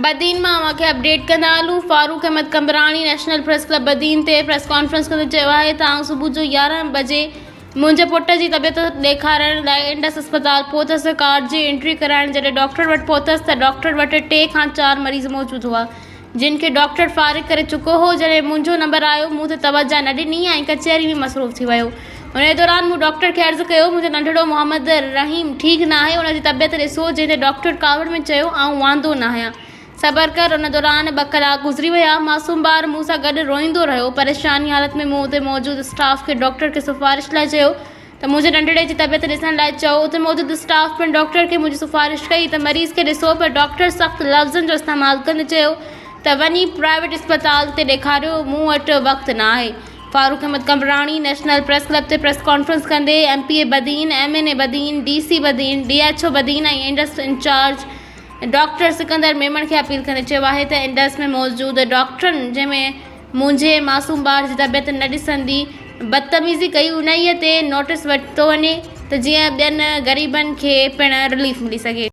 बदीन में अव्हांखे अपडेट कंदा हलूं। Farooq Ahmed Kambrani national press club Badin ते प्रेस कॉन्फ्रेंस कंदे चयो आहे त आउं सुबुह जो 11 बजे मुंहिंजे पुट जी तबियत ॾेखारण लाइ इंडस अस्पताल पहुतसि। कार्ड जी एंट्री कराइण जॾहिं डॉक्टर वटि पहुतसि त डॉक्टर वटि 3 खां 4 मरीज़ मौजूदु हुआ, जिन खे डॉक्टर फारिग करे चुको हो। जॾहिं मुंहिंजो नंबर आयो, मूं ते तवजा न ॾिनी ऐं कचहरी में मसरूफ़ थी वियो। उन दौरान मूं डॉक्टर खे अर्ज़ु कयो, मुंहिंजो नंढड़ो मोहम्मद रहीम ठीकु न आहे, उन जी तबियत ॾिसो। जंहिं ते डॉक्टर कावड़ में चयो, आउं वांदो न आहियां, सबर कर। उन दौरान 2 कलाक गुज़री विया। मासूम ॿारु मूं सां गॾु रोईंदो रहियो। परेशानी हालत में मूं उते मौजूदु स्टाफ खे डॉक्टर खे सिफ़ारिश लाइ चयो त मुंहिंजे नंढड़े जी तबियत ॾिसण लाइ चओ। उते मौजूदु स्टाफ पिणु डॉक्टर खे मुंहिंजी सिफ़ारिश कई त मरीज़ खे ॾिसो, पर डॉक्टर सख़्तु लफ़्ज़नि जो इस्तेमालु कंदे चयो त वञी प्राइवेट अस्पताल ते ॾेखारियो, मूं वटि वक़्तु न आहे। Farooq Ahmed Kambrani national press club ते प्रेस कॉन्फ्रेंस कंदे MPA Badin, MNA Badin, DC Badin, DHO Badin ऐं Indus incharge doctor Sikandar Memon खे अपील कंदे चयो आहे त इंडस में मौजूदु डॉक्टरनि जंहिंमें मुंहिंजे मासूम ॿार जी तबियत न ॾिसंदी बदतमीज़ी कई, उन्हीअ ते नोटिस वरितो वञे त जीअं ॿियनि ग़रीबनि खे पिणु रिलीफ मिली सघे।